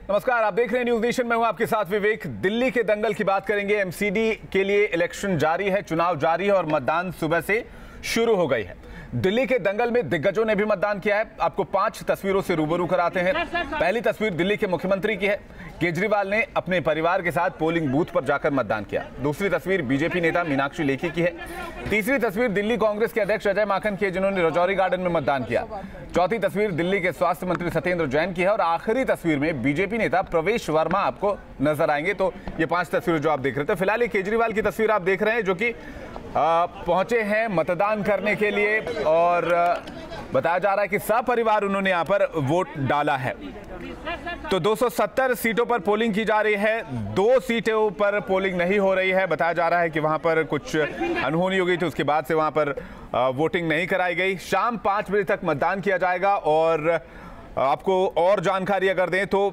नमस्कार, आप देख रहे हैं न्यूज नेशन। मैं हूं आपके साथ विवेक। दिल्ली के दंगल की बात करेंगे। एमसीडी के लिए इलेक्शन जारी है, चुनाव जारी है और मतदान सुबह से शुरू हो गई है। दिल्ली के दंगल में दिग्गजों ने भी मतदान किया है। आपको 5 तस्वीरों से रूबरू कराते हैं। पहली तस्वीर दिल्ली के मुख्यमंत्री की है। केजरीवाल ने अपने परिवार के साथ पोलिंग बूथ पर जाकर मतदान किया। दूसरी तस्वीर बीजेपी नेता मीनाक्षी लेखी की है। तीसरी तस्वीर दिल्ली कांग्रेस के अध्यक्ष अजय माकन की है, जिन्होंने रजौरी गार्डन में मतदान किया। चौथी तस्वीर दिल्ली के स्वास्थ्य मंत्री सत्येंद्र जैन की है और आखिरी तस्वीर में बीजेपी नेता प्रवेश वर्मा आपको नजर आएंगे। तो ये 5 तस्वीरें जो आप देख रहे थे। फिलहाल ये केजरीवाल की तस्वीर आप देख रहे हैं, जो कि पहुंचे हैं मतदान करने के लिए और बताया जा रहा है कि सपरिवार उन्होंने यहां पर वोट डाला है। तो 270 सीटों पर पोलिंग की जा रही है। 2 सीटों पर पोलिंग नहीं हो रही है। बताया जा रहा है कि वहां पर कुछ अनहोनी हो गई थी, उसके बाद से वहां पर वोटिंग नहीं कराई गई। शाम 5 बजे तक मतदान किया जाएगा। और आपको और जानकारी अगर दें तो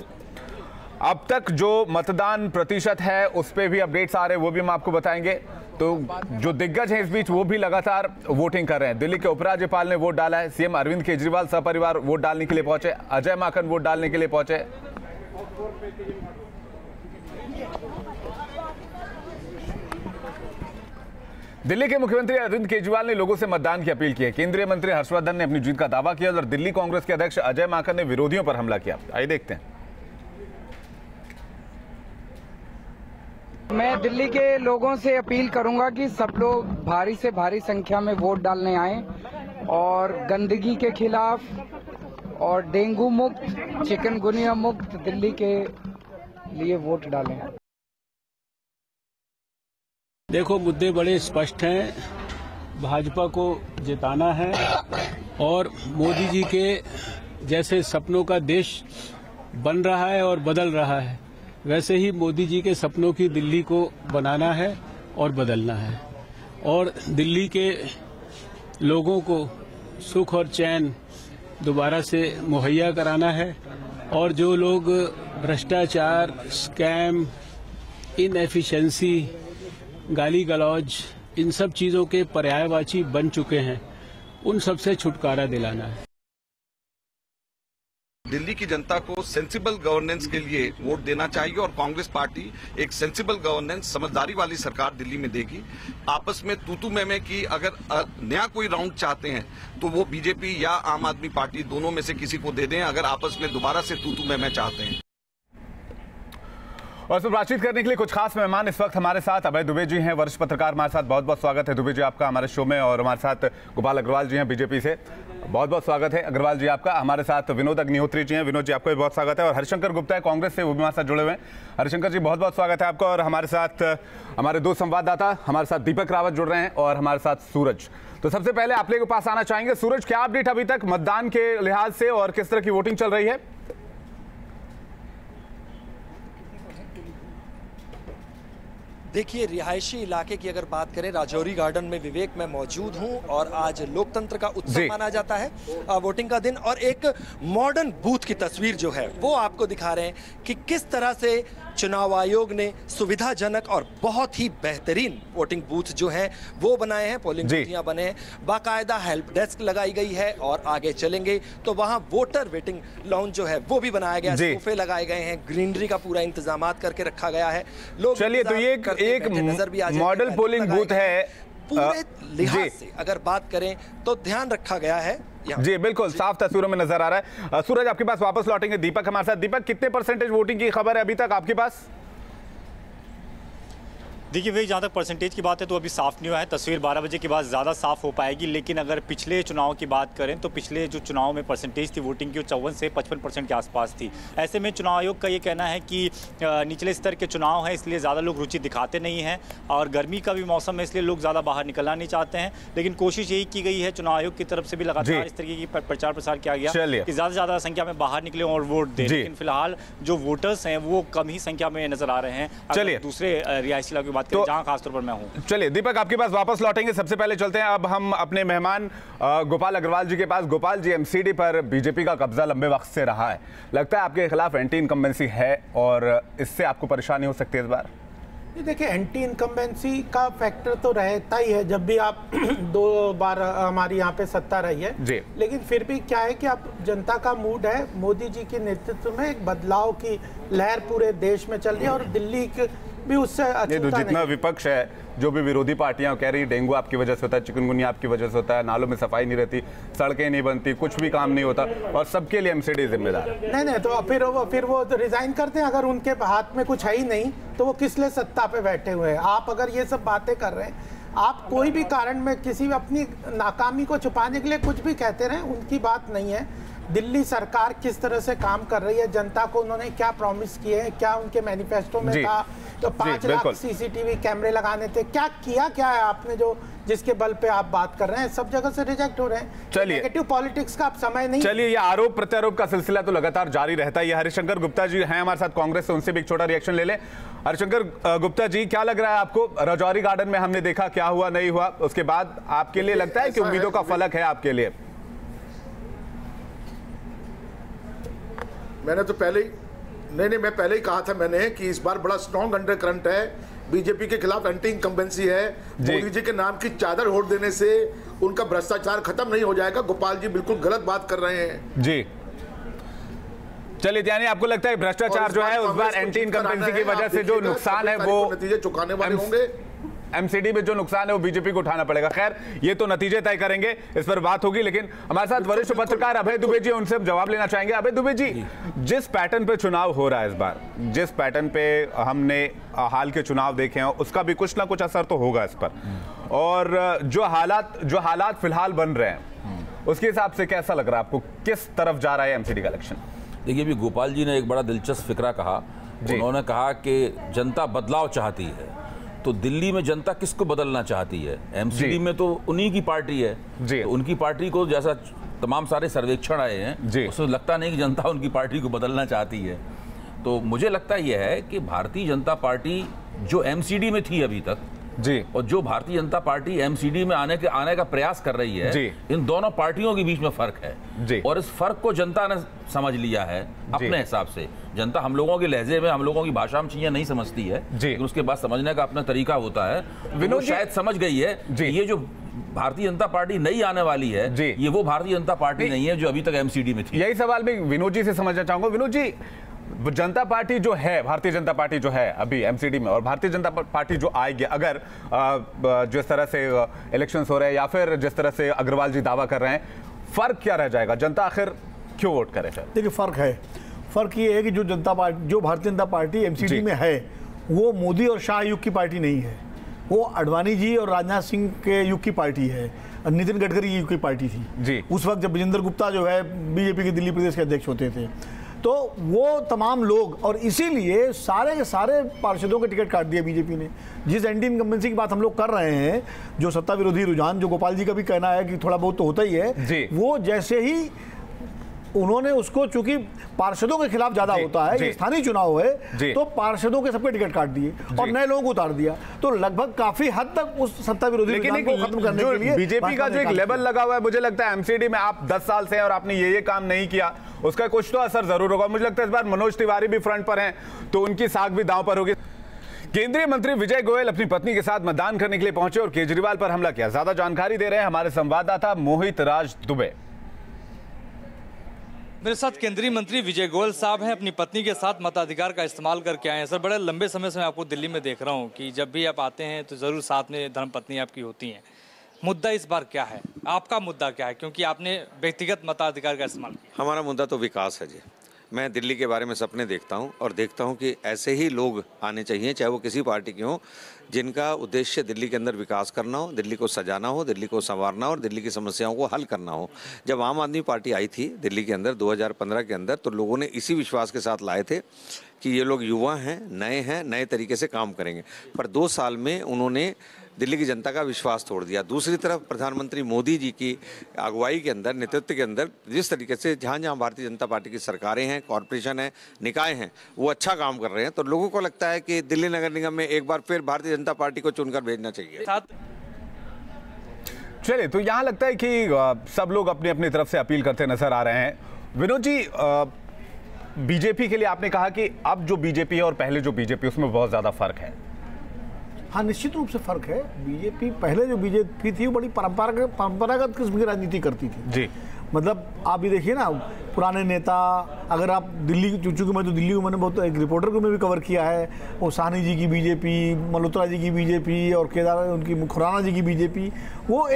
अब तक जो मतदान प्रतिशत है उस पर भी अपडेट्स आ रहे हैं, वो भी हम आपको बताएंगे। तो जो दिग्गज हैं इस बीच वो भी लगातार वोटिंग कर रहे हैं। दिल्ली के उपराज्यपाल ने वोट डाला है। सीएम अरविंद केजरीवाल सपरिवार वोट डालने के लिए पहुंचे। अजय माकन वोट डालने के लिए पहुंचे। दिल्ली के मुख्यमंत्री अरविंद केजरीवाल ने लोगों से मतदान की अपील की है। केंद्रीय मंत्री हर्षवर्धन ने अपनी जीत का दावा किया और दिल्ली कांग्रेस के अध्यक्ष अजय माकन ने विरोधियों पर हमला किया। आइए देखते हैं। मैं दिल्ली के लोगों से अपील करूंगा कि सब लोग भारी से भारी संख्या में वोट डालने आएं और गंदगी के खिलाफ और डेंगू मुक्त, चिकनगुनिया मुक्त दिल्ली के लिए वोट डालें। देखो, मुद्दे बड़े स्पष्ट हैं। भाजपा को जिताना है और मोदी जी के जैसे सपनों का देश बन रहा है और बदल रहा है, वैसे ही मोदी जी के सपनों की दिल्ली को बनाना है और बदलना है और दिल्ली के लोगों को सुख और चैन दोबारा से मुहैया कराना है। और जो लोग भ्रष्टाचार, स्कैम, इनएफिशिएंसी, गाली गलौज, इन सब चीजों के पर्यायवाची बन चुके हैं, उन सबसे छुटकारा दिलाना है। दिल्ली की जनता को सेंसिबल गवर्नेंस के लिए वोट देना चाहिए और कांग्रेस पार्टी एक सेंसिबल गवर्नेंस, समझदारी वाली सरकार दिल्ली में देगी। आपस में तू में की अगर नया कोई राउंड चाहते हैं तो वो बीजेपी या आम आदमी पार्टी दोनों में से किसी को दे दें, अगर आपस में दोबारा से तू में चाहते हैं। और इस पर बातचीत करने के लिए कुछ खास मेहमान इस वक्त हमारे साथ अभय दुबे जी हैं, वरिष्ठ पत्रकार हमारे साथ। बहुत बहुत स्वागत है दुबे जी आपका हमारे शो में। और हमारे साथ गोपाल अग्रवाल जी हैं बीजेपी से। बहुत बहुत स्वागत है अग्रवाल जी आपका। हमारे साथ विनोद अग्निहोत्री जी हैं। विनोद जी आपका भी बहुत स्वागत है। और हरिशंकर गुप्ता है कांग्रेस से, वो भी हमारे साथ जुड़े हुए हैं। हरिशंकर जी बहुत बहुत स्वागत है आपका। और हमारे साथ हमारे 2 संवाददाता, हमारे साथ दीपक रावत जुड़ रहे हैं और हमारे साथ सूरज। तो सबसे पहले आप लोगों के पास आना चाहेंगे। सूरज, क्या अपडेट अभी तक मतदान के लिहाज से और किस तरह की वोटिंग चल रही है? देखिए, रिहायशी इलाके की अगर बात करें, राजौरी गार्डन में विवेक मैं मौजूद हूं और आज लोकतंत्र का उत्सव माना जाता है, वोटिंग का दिन। और एक मॉडर्न बूथ की तस्वीर जो है वो आपको दिखा रहे हैं कि किस तरह से चुनाव आयोग ने सुविधाजनक और बहुत ही बेहतरीन वोटिंग बूथ जो है वो बनाए हैं, पोलिंग बूथियां बने हैं, बाकायदा हेल्प डेस्क लगाई गई है। और आगे चलेंगे तो वहां वोटर वेटिंग लाउंज जो है वो भी बनाया गया, सोफे लगाए गए हैं, ग्रीनरी का पूरा इंतजाम करके रखा गया है। लोग चलिए, तो ये एक मॉडल पोलिंग बूथ है। पूरे लिहाज से अगर बात करें तो ध्यान रखा गया है जी, बिल्कुल साफ तस्वीरों में नजर आ रहा है। सूरज आपके पास वापस लौटेंगे। दीपक हमारे साथ। दीपक, कितने परसेंटेज वोटिंग की खबर है अभी तक आपके पास? देखिए वही, जहाँ तक परसेंटेज की बात है तो अभी साफ नहीं हुआ है। तस्वीर 12 बजे के बाद ज़्यादा साफ हो पाएगी। लेकिन अगर पिछले चुनाव की बात करें तो पिछले जो चुनाव में परसेंटेज थी वोटिंग की, वो 54 से 55% के आसपास थी। ऐसे में चुनाव आयोग का ये कहना है कि निचले स्तर के चुनाव हैं, इसलिए ज़्यादा लोग रुचि दिखाते नहीं हैं और गर्मी का भी मौसम है, इसलिए लोग ज़्यादा बाहर निकलना नहीं चाहते हैं। लेकिन कोशिश यही की गई है चुनाव आयोग की तरफ से भी, लगातार इस तरीके की प्रचार प्रसार किया गया कि ज़्यादा से ज़्यादा संख्या में बाहर निकले और वोट दें। लेकिन फिलहाल जो वोटर्स हैं वो कम ही संख्या में नजर आ रहे हैं। चलिए दूसरे रिहायशी इलाकों की बात करें जहाँ खासतौर पर मैं हूं। चलिए दीपक, आपके पास वापस लौटेंगे। सबसे पहले चलते हैं अब हम अपने मेहमान गोपाल अग्रवाल जी के पास। गोपाल जी, एमसीडी पर बीजेपी का कब्जा लंबे वक्त से रहा है, लगता है आपके खिलाफ एंटी इनकम्बेंसी है और इससे आपको परेशानी हो सकती है इस बार? देखिए, एंटी इनकम्बेंसी का फैक्टर तो रहता ही है जब भी आप 2 बार हमारी यहाँ पे सत्ता रही है जी। लेकिन फिर भी क्या है कि आप जनता का मूड है, मोदी जी के नेतृत्व में एक बदलाव की लहर पूरे देश में चल रही है और दिल्ली भी उससे तो जितना विपक्ष है, जो भी विरोधी पार्टियां कह रही डेंगू आपकी वजह से होता है, चिकनगुनिया आपकी वजह से होता है, नालों में सफाई नहीं रहती, सड़कें नहीं बनती, कुछ भी काम नहीं होता और सबके लिए एमसीडी जिम्मेदार है। नहीं तो फिर वो तो रिजाइन करते हैं। अगर उनके हाथ में कुछ है ही नहीं तो वो किस लिए सत्ता पे बैठे हुए हैं? आप अगर ये सब बातें कर रहे हैं, आप कोई भी कारण में किसी अपनी नाकामी को छुपाने के लिए कुछ भी कहते रहे, उनकी बात नहीं है। दिल्ली सरकार किस तरह से काम कर रही है, जनता को उन्होंने क्या प्रॉमिस किए हैं, क्या उनके मैनिफेस्टो में था, तो 5 लाख सीसीटीवी कैमरे लगाने थे, क्या है आपने जो जिसके बल पे आप बात कर रहे हैं? सब जगह से रिजेक्ट हो रहे हैं। चलिए, नेगेटिव पॉलिटिक्स का आप समय नहीं। चलिए, ये आरोप प्रत्यारोप का सिलसिला तो लगातार जारी रहता है। हरिशंकर गुप्ता जी हैं हमारे साथ कांग्रेस से, उनसे भी एक छोटा रिएक्शन ले लें। हरिशंकर गुप्ता जी, क्या लग रहा है आपको? राजौरी गार्डन में हमने देखा क्या हुआ नहीं हुआ, उसके बाद आपके लिए लगता है कि उम्मीदों का फलक है आपके लिए? मैंने तो पहले ही मैं पहले ही कहा था मैंने कि इस बार बड़ा स्ट्रॉन्ग अंडर करंट है, बीजेपी के खिलाफ एंटी इनकम्बेंसी है। मोदी जी के नाम की चादर ओढ़ देने से उनका भ्रष्टाचार खत्म नहीं हो जाएगा। गोपाल जी बिल्कुल गलत बात कर रहे हैं जी। चलिए, यानी आपको लगता है भ्रष्टाचार जो है उस बार एंटी इनकम्बेंसी की वजह से जो नुकसान है वो नतीजे चुकाने वाले होंगे। एमसीडी में जो नुकसान है वो बीजेपी को उठाना पड़ेगा। खैर, ये तो नतीजे तय करेंगे, इस पर बात होगी। लेकिन हमारे साथ वरिष्ठ पत्रकार अभय दुबे जी, उनसे जवाब लेना चाहेंगे। अभय दुबे जी, जिस पैटर्न पे चुनाव हो रहा है इस बार, जिस पैटर्न पे हमने हाल के चुनाव देखे हैं, उसका भी कुछ ना कुछ असर तो होगा इस पर, और जो हालात फिलहाल बन रहे हैं उसके हिसाब से कैसा लग रहा है आपको? किस तरफ जा रहा है एमसीडी का इलेक्शन? देखिए, अभी गोपाल जी ने एक बड़ा दिलचस्प फिक्रा कहा। उन्होंने कहा कि जनता बदलाव चाहती है, तो दिल्ली में जनता किसको बदलना चाहती है? एमसीडी में तो उन्हीं की पार्टी है जी। तो उनकी पार्टी को, जैसा तमाम सारे सर्वेक्षण आए हैं, उसमें लगता नहीं कि जनता उनकी पार्टी को बदलना चाहती है। तो मुझे लगता यह है कि भारतीय जनता पार्टी जो एमसीडी में थी अभी तक जी, और जो भारतीय जनता पार्टी एमसीडी में आने का प्रयास कर रही है, इन दोनों पार्टियों के बीच में फर्क है जी। और इस फर्क को जनता ने समझ लिया है अपने हिसाब से। जनता हम लोगों के लहजे में, हम लोगों की भाषा में चीजें नहीं समझती है, लेकिन उसके बाद समझने का अपना तरीका होता है। विनोद शायद समझ गई है ये जो भारतीय जनता पार्टी नई आने वाली है, ये वो भारतीय जनता पार्टी नहीं है जो अभी तक एमसीडी में थी। यही सवाल मैं विनोद जी से समझना चाहूंगा। विनोद जी, जनता पार्टी जो है, भारतीय जनता पार्टी जो है अभी एमसीडी में, और भारतीय जनता पार्टी जो आएगी, अगर जिस तरह से इलेक्शंस हो रहे हैं या फिर जिस तरह से अग्रवाल जी दावा कर रहे हैं, फर्क क्या रह जाएगा? जनता आखिर क्यों वोट करे? देखिए, फर्क ये है कि जो भारतीय जनता पार्टी एमसीडी में है वो मोदी और शाह युग की पार्टी नहीं है, वो अडवाणी जी और राजनाथ सिंह के युग की पार्टी है, नितिन गडकरी की युग की पार्टी थी जी। उस वक्त जब विजेंद्र गुप्ता जो है बीजेपी के दिल्ली प्रदेश के अध्यक्ष होते थे, तो वो तमाम लोग, और इसीलिए सारे के सारे पार्षदों के टिकट काट दिए बीजेपी ने। जिस एंटी इनकम्बेंसी की बात हम लोग कर रहे हैं, जो सत्ता विरोधी रुझान, जो गोपाल जी का भी कहना है कि थोड़ा बहुत तो होता ही है, वो जैसे ही उन्होंने उसको, चूंकि पार्षदों के खिलाफ ज्यादा होता है, ये स्थानीय चुनाव है, तो पार्षदों के सबके टिकट काट दिए और नए लोगों को उतार दिया। तो लगभग काफी हद तक उस सत्ता विरोधी रुझान को खत्म करने के लिए बीजेपी का जो एक लेवल लगा हुआ है, मुझे लगता है एमसीडी में आप 10 साल से हैं और आपने ये काम नहीं किया, उसका कुछ तो असर जरूर होगा। मुझे लगता है इस बार मनोज तिवारी भी फ्रंट पर हैं, तो उनकी साख भी दांव पर होगी। केंद्रीय मंत्री विजय गोयल अपनी पत्नी के साथ मतदान करने के लिए पहुंचे और केजरीवाल पर हमला किया। ज्यादा जानकारी दे रहे हैं हमारे संवाददाता मोहित राज दुबे। मेरे साथ केंद्रीय मंत्री विजय गोयल साहब हैं, अपनी पत्नी के साथ मताधिकार का इस्तेमाल करके आए हैं। सर, बड़े लंबे समय से मैं आपको दिल्ली में देख रहा हूं कि जब भी आप आते हैं तो ज़रूर साथ में धर्मपत्नी आपकी होती हैं। मुद्दा इस बार क्या है? आपका मुद्दा क्या है? क्योंकि आपने व्यक्तिगत मताधिकार का इस्तेमाल किया। हमारा मुद्दा तो विकास है जी। मैं दिल्ली के बारे में सपने देखता हूं और देखता हूं कि ऐसे ही लोग आने चाहिए, चाहे वो किसी पार्टी के हों, जिनका उद्देश्य दिल्ली के अंदर विकास करना हो, दिल्ली को सजाना हो, दिल्ली को संवारना हो और दिल्ली की समस्याओं को हल करना हो। जब आम आदमी पार्टी आई थी दिल्ली के अंदर 2015 के अंदर, तो लोगों ने इसी विश्वास के साथ लाए थे कि ये लोग युवा हैं, नए तरीके से काम करेंगे। पर 2 साल में उन्होंने दिल्ली की जनता का विश्वास तोड़ दिया। दूसरी तरफ प्रधानमंत्री मोदी जी की अगुवाई के अंदर, नेतृत्व के अंदर, जिस तरीके से जहाँ जहाँ भारतीय जनता पार्टी की सरकारें हैं, कॉरपोरेशन है, निकाय हैं, वो अच्छा काम कर रहे हैं, तो लोगों को लगता है कि दिल्ली नगर निगम में एक बार फिर भारतीय जनता पार्टी को चुनकर भेजना चाहिए। चलिए, तो यहाँ लगता है कि सब लोग अपनी अपनी तरफ से अपील करते नजर आ रहे हैं। विनोद जी, बीजेपी के लिए आपने कहा कि अब जो बीजेपी है और पहले जो बीजेपी, उसमें बहुत ज्यादा फर्क है। हाँ, निश्चित रूप से फर्क है। बीजेपी पहले जो बीजेपी थी वो बड़ी परंपरागत किस्म की राजनीति करती थी जी। मतलब आप भी देखिए ना, पुराने नेता, अगर आप दिल्ली, चूंकि मैं तो दिल्ली को मैंने बहुत एक रिपोर्टर को मैं भी कवर किया है, वो साहनी जी की बीजेपी, मल्होत्रा जी की बीजेपी और केदार उनकी खुराना जी की बीजेपी, वो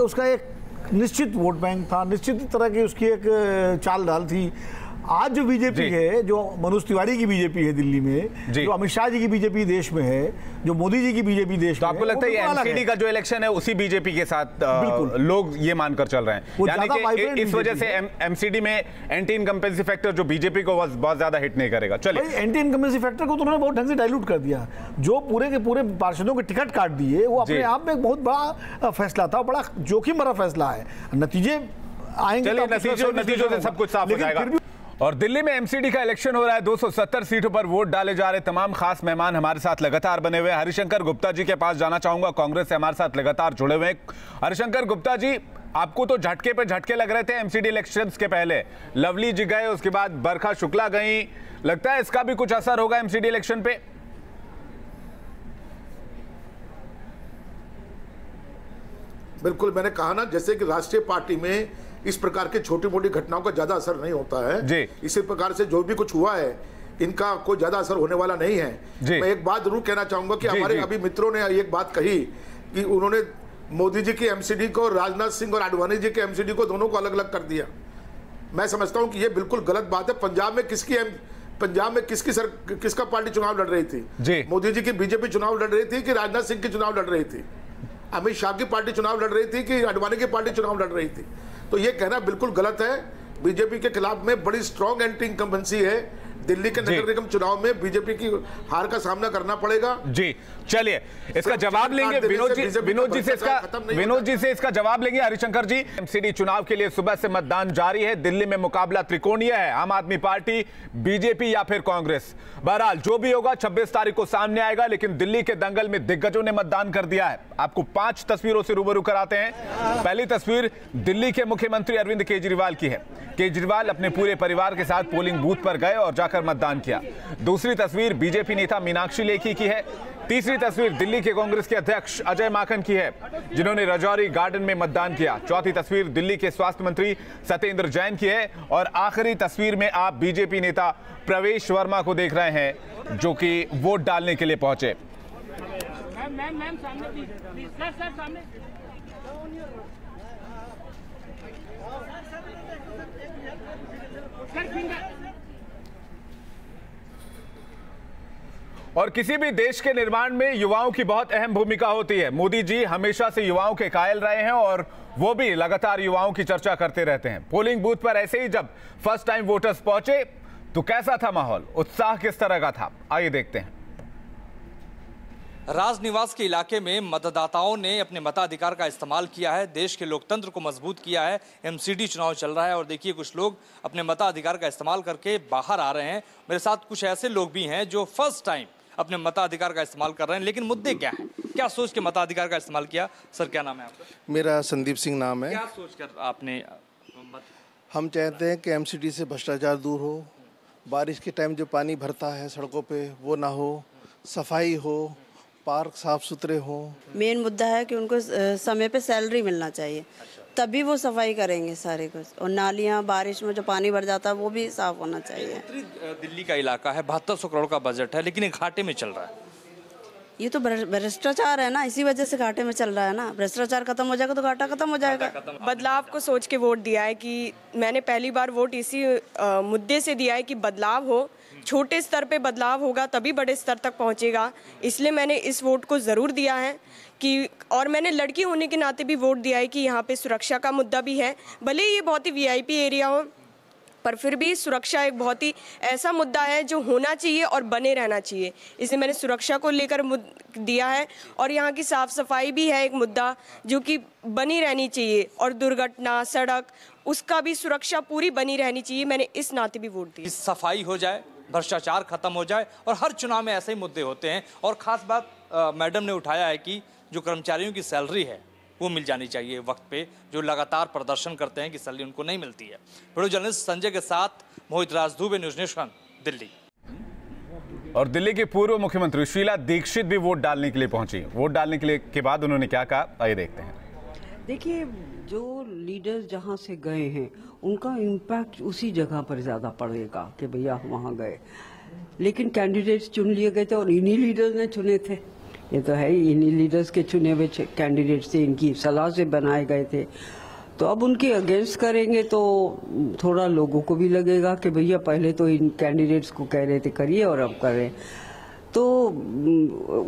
उसका एक निश्चित वोट बैंक था, निश्चित तरह की उसकी एक चाल ढाल थी। आज जो बीजेपी है, जो मनोज तिवारी की बीजेपी है दिल्ली में, जो अमित शाह जी की बीजेपी देश में है, जो मोदी जी की बीजेपी देश में, आपको लगता है एमसीडी का जो इलेक्शन है उसी बीजेपी के साथ लोग ये मानकर चल रहे हैं, यानी कि इस वजह से एमसीडी में एंटी इनकम्पेंसी फैक्टर जो बीजेपी को बहुत ज्यादा हिट नहीं करेगा। चलिए, एंटी इनकम्पेंसी फैक्टर को तो उन्होंने बहुत ढंग से डाइल्यूट कर दिया। जो पूरे के पूरे पार्षदों के टिकट काट दिए, वो अपने आप में एक बहुत बड़ा फैसला था, बड़ा जोखिम भरा फैसला है। नतीजे आएंगे, नतीजों से सब कुछ साफ हो जाएगा। और दिल्ली में एमसीडी का इलेक्शन हो रहा है। 270 सीटों पर वोट डाले जा रहे। तमाम खास मेहमान हमारे साथ लगातार बने हुए हैं। हरिशंकर गुप्ता जी के पास जाना चाहूंगा, कांग्रेस से हमारे साथ लगातार जुड़े हुए हैं। हरिशंकर गुप्ता जी, आपको तो झटके पे झटके लग रहे थे एमसीडी इलेक्शंस के पहले। लवली जी गए, उसके बाद बरखा शुक्ला गई, लगता है इसका भी कुछ असर होगा एमसीडी इलेक्शन पे? बिल्कुल, मैंने कहा ना, जैसे कि राष्ट्रीय पार्टी में इस प्रकार के छोटी मोटी घटनाओं का ज्यादा असर नहीं होता है जी। इसी प्रकार से जो भी कुछ हुआ है, इनका कोई ज्यादा असर होने वाला नहीं है जी। मैं एक बात जरूर कहना चाहूंगा कि हमारे अभी मित्रों ने एक बात कही कि उन्होंने मोदी जी की एमसीडी को, राजनाथ सिंह और आडवाणी जी के एमसीडी को, दोनों को अलग अलग कर दिया। मैं समझता हूं कि यह बिल्कुल गलत बात है। पंजाब में किसका पार्टी चुनाव लड़ रही थी? मोदी जी की बीजेपी चुनाव लड़ रही थी कि राजनाथ सिंह की चुनाव लड़ रही थी? अमित शाह की पार्टी चुनाव लड़ रही थी कि आडवाणी की पार्टी चुनाव लड़ रही थी? तो ये कहना बिल्कुल गलत है। बीजेपी के खिलाफ में बड़ी स्ट्रॉन्ग एंटी इनकम्बेंसी है। दिल्ली के नगर निगम चुनाव में बीजेपी की हार का सामना करना पड़ेगा जी। चलिए, इसका जवाब लेंगे विनोद जी से इसका जवाब लेंगे। हरिशंकर जी, एमसीडी चुनाव के लिए सुबह से मतदान जारी है। दिल्ली में मुकाबला त्रिकोणीय है, आम आदमी पार्टी, बीजेपी या फिर कांग्रेस। बहरहाल जो भी होगा 26 तारीख को सामने आएगा, लेकिन दिल्ली के दंगल में दिग्गजों ने मतदान कर दिया है। आपको 5 तस्वीरों से रूबरू कराते हैं। पहली तस्वीर दिल्ली के मुख्यमंत्री अरविंद केजरीवाल की है। केजरीवाल अपने पूरे परिवार के साथ पोलिंग बूथ पर गए और जाकर मतदान किया। दूसरी तस्वीर बीजेपी नेता मीनाक्षी लेखी की है। तीसरी तस्वीर दिल्ली के कांग्रेस के अध्यक्ष अजय माकन की है, जिन्होंने रजौरी गार्डन में मतदान किया। चौथी तस्वीर दिल्ली के स्वास्थ्य मंत्री सत्येंद्र जैन की है। और आखिरी तस्वीर में आप बीजेपी नेता प्रवेश वर्मा को देख रहे हैं, जो कि वोट डालने के लिए पहुंचे। और किसी भी देश के निर्माण में युवाओं की बहुत अहम भूमिका होती है। मोदी जी हमेशा से युवाओं के कायल रहे हैं और वो भी लगातार युवाओं की चर्चा करते रहते हैं। पोलिंग बूथ पर ऐसे ही जब फर्स्ट टाइम वोटर्स पहुंचे तो कैसा था माहौल, उत्साह किस तरह का था, आइए देखते हैं। राजनिवास के इलाके में मतदाताओं ने अपने मताधिकार का इस्तेमाल किया है, देश के लोकतंत्र को मजबूत किया है। एमसीडी चुनाव चल रहा है और देखिए कुछ लोग अपने मताधिकार का इस्तेमाल करके बाहर आ रहे हैं। मेरे साथ कुछ ऐसे लोग भी हैं जो फर्स्ट टाइम अपने मताधिकार का इस्तेमाल कर रहे हैं। लेकिन मुद्दे क्या है, क्या सोच के मताधिकार का इस्तेमाल किया? सर, क्या नाम है आपका? मेरा संदीप सिंह नाम है। क्या सोच कर आपने? हम चाहते हैं कि एमसीडी से भ्रष्टाचार दूर हो, बारिश के टाइम जो पानी भरता है सड़कों पे वो ना हो, सफाई हो, पार्क साफ सुथरे हो। मेन मुद्दा है कि उनको समय पे सैलरी मिलना चाहिए, तभी वो सफाई करेंगे सारे कुछ। और नालियाँ, बारिश में जो पानी भर जाता है वो भी साफ होना चाहिए। दिल्ली का इलाका है, 7200 करोड़ का बजट है, लेकिन एक घाटे में चल रहा है। ये तो भ्रष्टाचार है ना, इसी वजह से घाटे में चल रहा है ना। भ्रष्टाचार खत्म हो जाएगा तो घाटा खत्म हो जाएगा। बदलाव को सोच के वोट दिया है कि मैंने पहली बार वोट इसी मुद्दे से दिया है कि बदलाव हो, छोटे स्तर पे बदलाव होगा तभी बड़े स्तर तक पहुंचेगा। इसलिए मैंने इस वोट को ज़रूर दिया है कि, और मैंने लड़की होने के नाते भी वोट दिया है कि यहाँ पे सुरक्षा का मुद्दा भी है। भले ये बहुत ही वीआईपी एरिया हो, पर फिर भी सुरक्षा एक बहुत ही ऐसा मुद्दा है जो होना चाहिए और बने रहना चाहिए। इसलिए मैंने सुरक्षा को लेकर दिया है। और यहाँ की साफ़ सफाई भी है एक मुद्दा जो कि बनी रहनी चाहिए, और दुर्घटना, सड़क, उसका भी सुरक्षा पूरी बनी रहनी चाहिए। मैंने इस नाते भी वोट दी। सफाई हो जाए, भ्रष्टाचार खत्म हो जाए, और हर चुनाव में ऐसे ही मुद्दे होते हैं। और ख़ास बात मैडम ने उठाया है कि जो कर्मचारियों की सैलरी है वो मिल जानी चाहिए वक्त पे, जो लगातार प्रदर्शन करते हैं कि सैलरी उनको नहीं मिलती है। वीडियो जर्नलिस्ट संजय के साथ मोहित राज दुबे, न्यूज़ नेशन, दिल्ली। और दिल्ली के पूर्व मुख्यमंत्री शीला दीक्षित भी वोट डालने के लिए पहुंची। वोट डालने के बाद उन्होंने क्या कहा, आइए देखते हैं। देखिए, जो लीडर जहां से गए हैं उनका इम्पैक्ट उसी जगह पर ज़्यादा पड़ेगा कि भैया वहां गए, लेकिन कैंडिडेट्स चुन लिए गए थे और इन्हीं लीडर्स ने चुने थे। ये तो है ही, इन्हीं लीडर्स के चुने हुए कैंडिडेट्स थे, इनकी सलाह से बनाए गए थे। तो अब उनके अगेंस्ट करेंगे तो थोड़ा लोगों को भी लगेगा कि भैया पहले तो इन कैंडिडेट्स को कह रहे थे करिए और अब करें। तो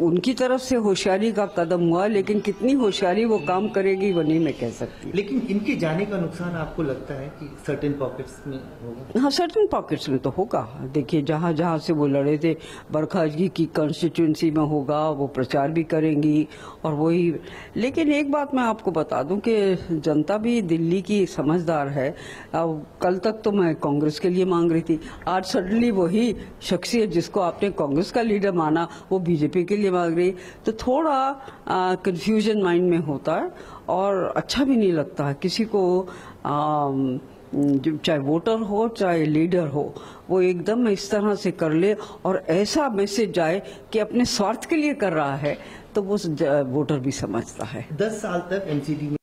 उनकी तरफ से होशियारी का कदम हुआ, लेकिन कितनी होशियारी वो काम करेगी वो नहीं मैं कह सकती। लेकिन इनके जाने का नुकसान आपको लगता है कि सर्टेन पॉकेट्स में होगा? हाँ, सर्टेन पॉकेट्स में तो होगा। देखिए, जहाँ जहाँ से वो लड़े थे, बरखा जी की कंस्टिट्यूंसी में होगा, वो प्रचार भी करेंगी और वही। लेकिन एक बात मैं आपको बता दूं कि जनता भी दिल्ली की समझदार है। अब कल तक तो मैं कांग्रेस के लिए मांग रही थी, आज सडनली वही शख्सियत जिसको आपने कांग्रेस का लीडर माना वो बीजेपी के लिए मांग रही, तो थोड़ा कंफ्यूजन माइंड में होता है और अच्छा भी नहीं लगता है किसी को। चाहे वोटर हो चाहे लीडर हो, वो एकदम इस तरह से कर ले और ऐसा मैसेज जाए कि अपने स्वार्थ के लिए कर रहा है, तो वो वोटर भी समझता है। 10 साल तक एमसीडी में,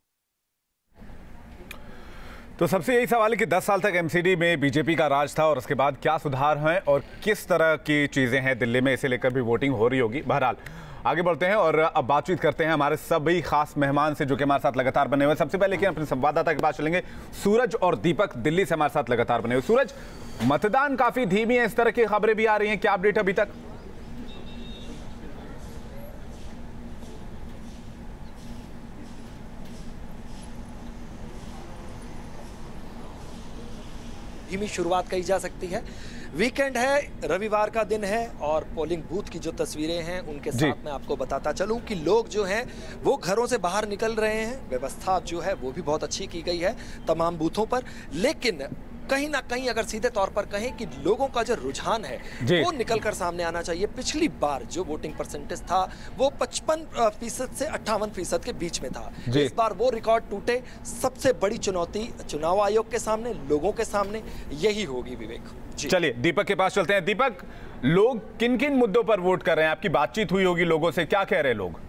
तो सबसे यही सवाल है कि 10 साल तक एमसीडी में बीजेपी का राज था और उसके बाद क्या सुधार हैं और किस तरह की चीजें हैं दिल्ली में, इसे लेकर भी वोटिंग हो रही होगी। बहरहाल आगे बढ़ते हैं और अब बातचीत करते हैं हमारे सभी खास मेहमान से जो कि हमारे साथ लगातार बने हुए हैं। सबसे पहले कि अपने संवाददाता के पास चलेंगे, सूरज और दीपक दिल्ली से हमारे साथ लगातार बने हुए। सूरज, मतदान काफी धीमी है, इस तरह की खबरें भी आ रही हैं, क्या अपडेट अभी तक? धीमी शुरुआत कही जा सकती है। वीकेंड है, रविवार का दिन है और पोलिंग बूथ की जो तस्वीरें हैं उनके साथ मैं आपको बताता चलूं कि लोग जो हैं वो घरों से बाहर निकल रहे हैं। व्यवस्था जो है वो भी बहुत अच्छी की गई है तमाम बूथों पर, लेकिन कहीं ना कहीं अगर सीधे तौर पर कहें कि लोगों का जो रुझान है वो निकलकर सामने आना चाहिए। पिछली बार जो वोटिंग परसेंटेज था वो 55% से 58% के बीच में था। इस बार वो रिकॉर्ड टूटे। सबसे बड़ी चुनौती चुनाव आयोग के सामने, लोगों के सामने यही होगी। विवेक, चलिए दीपक के पास चलते हैं। दीपक, लोग किन किन मुद्दों पर वोट कर रहे हैं? आपकी बातचीत हुई होगी लोगों से, क्या कह रहे हैं लोग?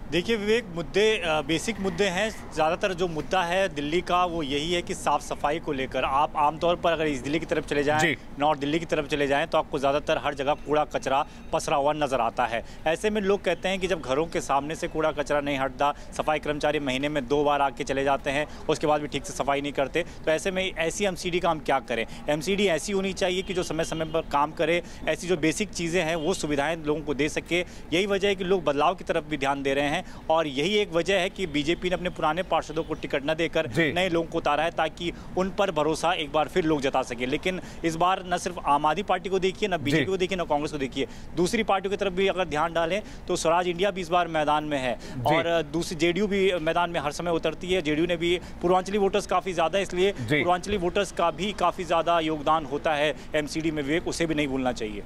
देखिए विवेक, मुद्दे बेसिक मुद्दे हैं। ज़्यादातर जो मुद्दा है दिल्ली का वो यही है कि साफ़ सफाई को लेकर। आप आमतौर पर अगर इस दिल्ली की तरफ चले जाएं, नॉर्थ दिल्ली की तरफ चले जाएं, तो आपको ज़्यादातर हर जगह कूड़ा कचरा पसरा हुआ नज़र आता है। ऐसे में लोग कहते हैं कि जब घरों के सामने से कूड़ा कचरा नहीं हटता, सफाई कर्मचारी महीने में 2 बार आके चले जाते हैं, उसके बाद भी ठीक से सफाई नहीं करते, तो ऐसे में ऐसी एमसीडी का हम क्या करें? एमसीडी ऐसी होनी चाहिए कि जो समय समय पर काम करे, ऐसी जो बेसिक चीज़ें हैं वो सुविधाएँ लोगों को दे सके। यही वजह है कि लोग बदलाव की तरफ भी ध्यान दे रहे हैं और यही एक वजह है कि बीजेपी ने अपने पुराने पार्षदों को टिकट न देकर नए लोगों को उतारा है ताकि उन पर भरोसा एक बार फिर लोग जता सके। लेकिन इस बार न सिर्फ आम आदमी पार्टी को देखिए, न बीजेपी को देखिए, न कांग्रेस को देखिए, दूसरी पार्टियों की तरफ भी अगर ध्यान डालें तो स्वराज इंडिया भी इस बार मैदान में है और दूसरी जेडीयू भी मैदान में हर समय उतरती है। जेडीयू ने भी पूर्वांचली वोटर्स काफी ज्यादा, इसलिए पूर्वांचली वोटर्स का भी काफी ज्यादा योगदान होता है एमसीडी में। विवेक, उसे भी नहीं भूलना चाहिए।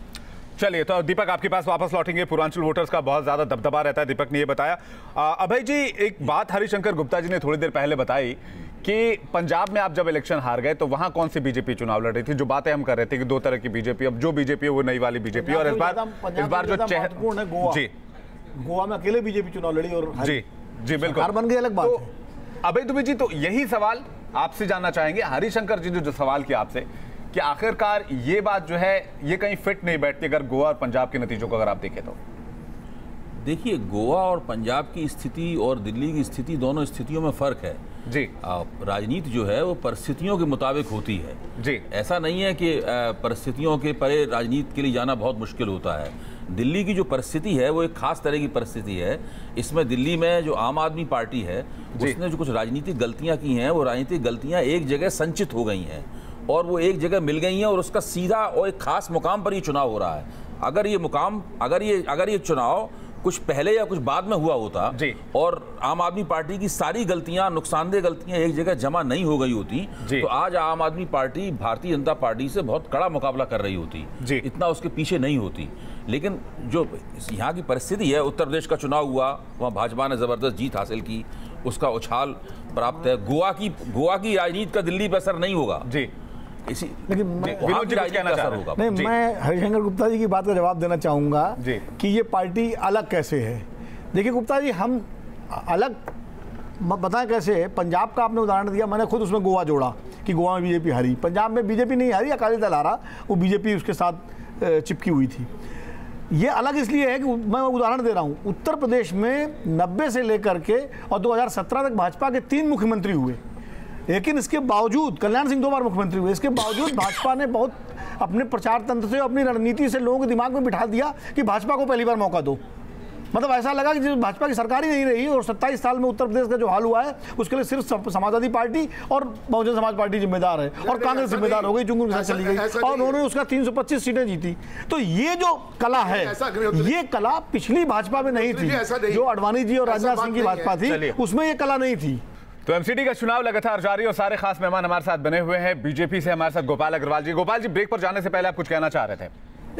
चलिए, तो दीपक आपके पास वापस लौटेंगे। पूर्वांचल वोटर्स का बहुत ज्यादा दबदबा रहता है, दीपक ने ये बताया। अभय जी, एक बात हरिशंकर गुप्ता जी ने थोड़ी देर पहले बताई कि पंजाब में आप जब इलेक्शन हार गए तो वहां कौन सी बीजेपी चुनाव लड़ रही थी। जो बातें हम कर रहे थे कि 2 तरह की बीजेपी, अब जो बीजेपी है वो नई वाली बीजेपी, और इस बार जो महत्वपूर्ण है गोवा में अकेले बीजेपी चुनाव लड़ी और जी बिल्कुल बन गई, अलग बात है। अभय दुबे जी, तो यही सवाल आपसे जानना चाहेंगे। हरिशंकर जी ने जो सवाल किया आपसे कि आखिरकार ये बात जो है ये कहीं फिट नहीं बैठती अगर गोवा और पंजाब के नतीजों को अगर आप देखें तो? देखिए, गोवा और पंजाब की स्थिति और दिल्ली की स्थिति, दोनों स्थितियों में फर्क है जी। राजनीति जो है वो परिस्थितियों के मुताबिक होती है जी। ऐसा नहीं है कि परिस्थितियों के परे राजनीति के लिए जाना बहुत मुश्किल होता है। दिल्ली की जो परिस्थिति है वो एक खास तरह की परिस्थिति है। इसमें दिल्ली में जो आम आदमी पार्टी है उसने जो कुछ राजनीतिक गलतियां की हैं, वो राजनीतिक गलतियां एक जगह संचित हो गई हैं और वो एक जगह मिल गई हैं और उसका सीधा और एक खास मुकाम पर ये चुनाव हो रहा है। अगर ये चुनाव कुछ पहले या कुछ बाद में हुआ होता और आम आदमी पार्टी की सारी गलतियां, नुकसानदेह गलतियां एक जगह जमा नहीं हो गई होती तो आज आम आदमी पार्टी भारतीय जनता पार्टी से बहुत कड़ा मुकाबला कर रही होती, इतना उसके पीछे नहीं होती। लेकिन जो यहाँ की परिस्थिति है, उत्तर प्रदेश का चुनाव हुआ, वहाँ भाजपा ने जबरदस्त जीत हासिल की, उसका उछाल प्राप्त है। गोवा की राजनीति का दिल्ली पर असर नहीं होगा जी, लेकिन मैं हरिशंकर गुप्ता जी की बात का जवाब देना चाहूंगा कि ये पार्टी अलग कैसे है। देखिए गुप्ता जी, हम अलग बताएं कैसे है। पंजाब का आपने उदाहरण दिया, मैंने खुद उसमें गोवा जोड़ा कि गोवा में बीजेपी हारी, पंजाब में बीजेपी नहीं हारी, अकाली दल हारा, वो बीजेपी उसके साथ चिपकी हुई थी। ये अलग इसलिए है कि मैं उदाहरण दे रहा हूँ, उत्तर प्रदेश में 90 से लेकर के और 2017 तक भाजपा के 3 मुख्यमंत्री हुए, लेकिन इसके बावजूद कल्याण सिंह 2 बार मुख्यमंत्री हुए, इसके बावजूद भाजपा ने बहुत अपने प्रचार तंत्र से, अपनी रणनीति से लोगों के दिमाग में बिठा दिया कि भाजपा को पहली बार मौका दो। मतलब ऐसा लगा कि भाजपा की सरकार ही नहीं रही और 27 साल में उत्तर प्रदेश का जो हाल हुआ है उसके लिए सिर्फ समाजवादी पार्टी और बहुजन समाज पार्टी जिम्मेदार है और कांग्रेस जिम्मेदार हो गई चूंकि उनके साथ चली गई और उन्होंने उसका 325 सीटें जीती। तो ये जो कला है, ये कला पिछली भाजपा में नहीं थी, जो अडवाणी जी और राजनाथ सिंह की भाजपा थी उसमें ये कला नहीं थी। तो एमसीडी का चुनाव लगातार जारी और सारे खास मेहमान हमारे साथ बने हुए हैं। बीजेपी से हमारे साथ गोपाल अग्रवाल जी। गोपाल जी, ब्रेक पर जाने से पहले आप कुछ कहना चाह रहे थे?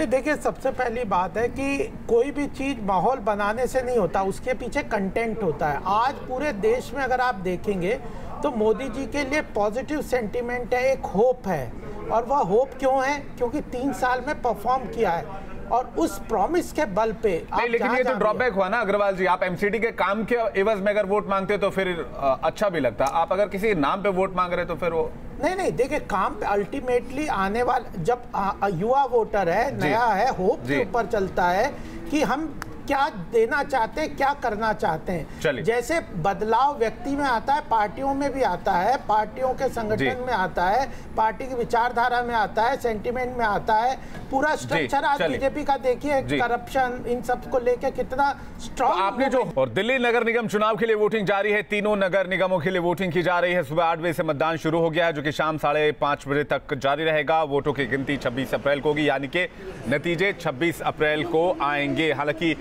देखिए, सबसे पहली बात है कि कोई भी चीज माहौल बनाने से नहीं होता, उसके पीछे कंटेंट होता है। आज पूरे देश में अगर आप देखेंगे तो मोदी जी के लिए पॉजिटिव सेंटीमेंट है, एक होप है। और वह होप क्यों है? क्योंकि 3 साल में परफॉर्म किया है और उस प्रॉमिस के बल पे नहीं, लेकिन ये तो ड्रॉबैक हुआ ना अग्रवाल जी, आप एमसीडी के काम के एवज में अगर वोट मांगते तो फिर अच्छा भी लगता। आप अगर किसी नाम पे वोट मांग रहे तो फिर वो नहीं, देखिए काम पे अल्टीमेटली आने वाले जब युवा वोटर है, नया है, होप के ऊपर चलता है कि हम क्या देना चाहते हैं, क्या करना चाहते हैं। जैसे बदलाव व्यक्ति में आता है, पार्टियों में भी आता है, पार्टियों के संगठन में आता है, पार्टी की विचारधारा में आता है, सेंटिमेंट में आता है। पूरा स्ट्रक्चर आज बीजेपी का देखिए, करप्शन इन सब को लेकर कितना स्ट्रॉन्ग आपने जो। और दिल्ली नगर निगम चुनाव के लिए वोटिंग जारी है। तीनों नगर निगमों के लिए वोटिंग की जा रही है। सुबह 8 बजे से मतदान शुरू हो गया है, जो कि शाम 5:30 बजे तक जारी रहेगा। वोटों की गिनती 26 अप्रैल को होगी, यानी कि नतीजे 26 अप्रैल को आएंगे। हालांकि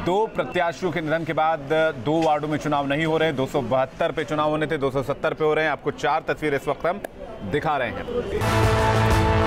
2 प्रत्याशियों के निधन के बाद 2 वार्डों में चुनाव नहीं हो रहे। 272 पे चुनाव होने थे, 270 पे हो रहे हैं। आपको 4 तस्वीरें इस वक्त हम दिखा रहे हैं।